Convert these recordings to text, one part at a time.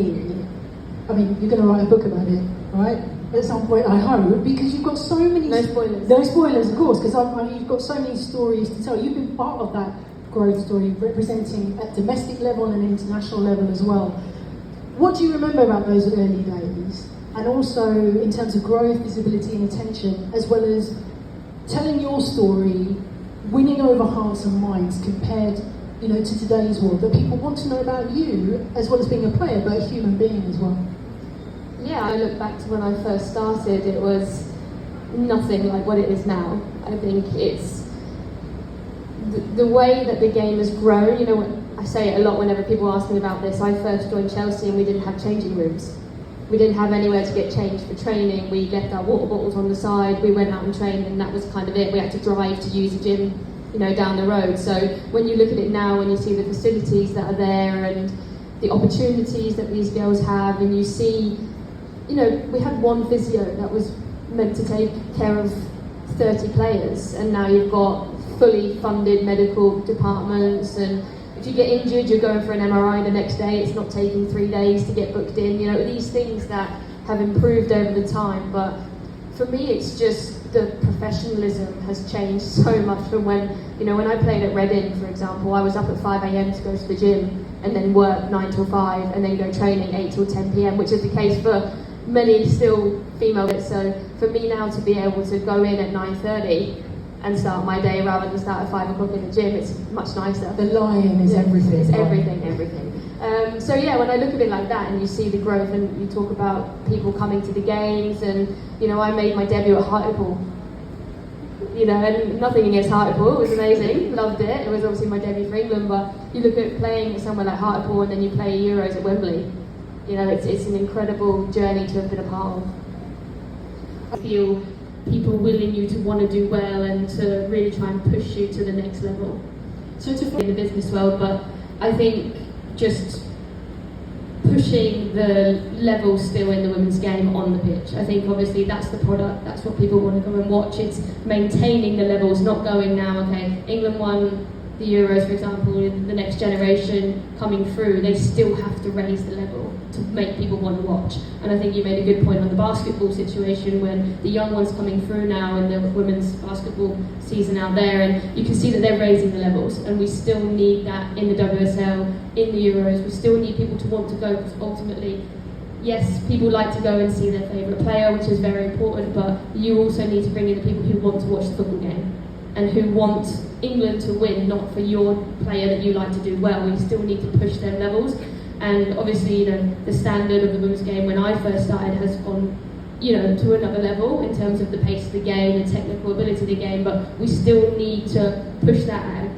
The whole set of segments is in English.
here, I mean, you're going to write a book about it, right? At some point, I hope, because you've got so many... No spoilers. No spoilers, of course, because you've got so many stories to tell. You've been part of that growth story, representing at domestic level and international level as well. What do you remember about those early days? And also in terms of growth, visibility and attention, as well as telling your story, winning over hearts and minds compared, to today's world, that people want to know about you, as well as being a player, but a human being as well. Yeah, I look back to when I first started, it was nothing like what it is now. I think it's the way that the game has grown. I say it a lot whenever people ask me about this. I first joined Chelsea and we didn't have changing rooms. We didn't have anywhere to get changed for training. We left our water bottles on the side. We went out and trained, and that was kind of it. We had to drive to use a gym, down the road. So when you look at it now and you see the facilities that are there and the opportunities that these girls have, and you see, we had one physio that was meant to take care of 30 players, and now you've got fully funded medical departments, and if you get injured, you're going for an MRI the next day. It's not taking 3 days to get booked in. These things that have improved over the time. But for me, it's just the professionalism has changed so much from when I played at Reading, for example. I was up at 5 a.m. to go to the gym and then work 9 till 5 and then go training 8 till 10 p.m, which is the case for many still female. So for me now to be able to go in at 9:30 and start my day rather than start at 5 o'clock in the gym, it's much nicer. The lion is everything. It's everything. So yeah, when I look at it like that and you see the growth, and you talk about people coming to the games, and I made my debut at Hartlepool. And nothing against Hartlepool, it was amazing, loved it. It was obviously my debut for England, but you look at playing somewhere like Hartlepool and then you play Euros at Wembley. It's an incredible journey to have been a part of. I feel people willing you to want to do well and to really try and push you to the next level. So in the business world, but I think just pushing the level still in the women's game on the pitch. I think obviously that's the product, that's what people want to go and watch. It's maintaining the levels, not going now, okay, England won the Euros, for example, in the next generation coming through, they still have to raise the level to make people want to watch. And I think you made a good point on the basketball situation, when the young ones coming through now in the women's basketball season out there, and you can see that they're raising the levels, and we still need that in the WSL, in the Euros. We still need people to want to go, because ultimately, yes, people like to go and see their favourite player, which is very important, but you also need to bring in the people who want to watch the football game and who want England to win, not for your player that you like to do well. We still need to push their levels. And obviously, the standard of the women's game when I first started has gone, to another level in terms of the pace of the game, the technical ability of the game, but we still need to push that at a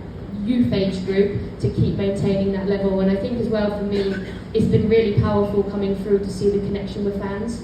youth age group to keep maintaining that level. And I think as well, for me, it's been really powerful coming through to see the connection with fans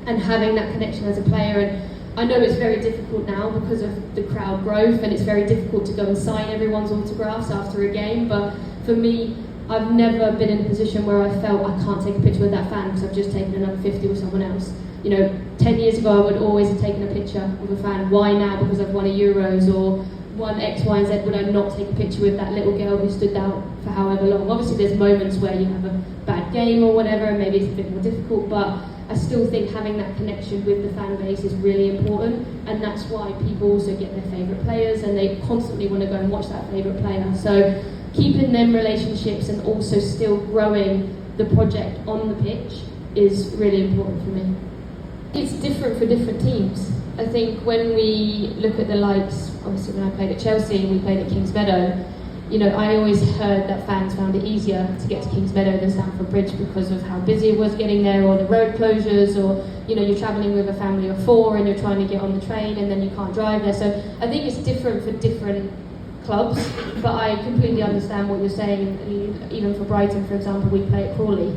and having that connection as a player. And I know it's very difficult now because of the crowd growth, and it's very difficult to go and sign everyone's autographs after a game, but for me, I've never been in a position where I felt I can't take a picture with that fan because I've just taken another 50 with someone else. 10 years ago I would always have taken a picture with a fan. Why now? Because I've won a Euros or won X, Y and Z, would I not take a picture with that little girl who stood out for however long? Obviously there's moments where you have a bad game or whatever, and maybe it's a bit more difficult, but I still think having that connection with the fan base is really important, and that's why people also get their favourite players and they constantly want to go and watch that favourite player. So keeping them relationships and also still growing the project on the pitch is really important for me. It's different for different teams. I think when we look at the likes, obviously when I played at Chelsea and we played at Kingsmeadow, I always heard that fans found it easier to get to Kingsmeadow than Stamford Bridge because of how busy it was getting there, or the road closures, or you're travelling with a family of 4 and you're trying to get on the train and then you can't drive there. So I think it's different for different clubs, but I completely understand what you're saying. Even for Brighton, for example, we play at Crawley,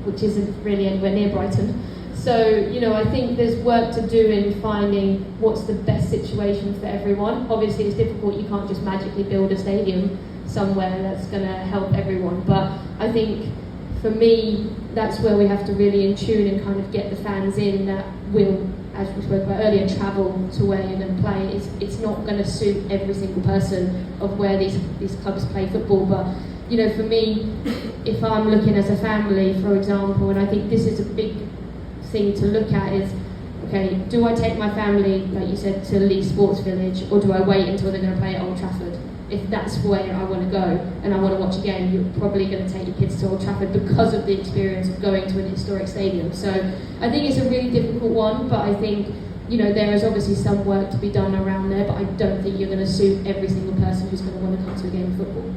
which isn't really anywhere near Brighton. So, I think there's work to do in finding what's the best situation for everyone. Obviously, it's difficult. You can't just magically build a stadium somewhere that's going to help everyone. But I think, for me, that's where we have to really in tune and kind of get the fans in that will, as we spoke about earlier, travel to where you're going to play. It's not going to suit every single person of where these clubs play football, but you know, for me, if I'm looking as a family, for example, and I think this is a big thing to look at is, okay, do I take my family, like you said, to Leigh Sports Village, or do I wait until they're going to play at Old Trafford? If that's where I want to go and I want to watch a game, you're probably going to take your kids to Old Trafford because of the experience of going to an historic stadium. So I think it's a really difficult one, but I think, you know, there is obviously some work to be done around there, but I don't think you're going to suit every single person who's going to want to come to a game of football.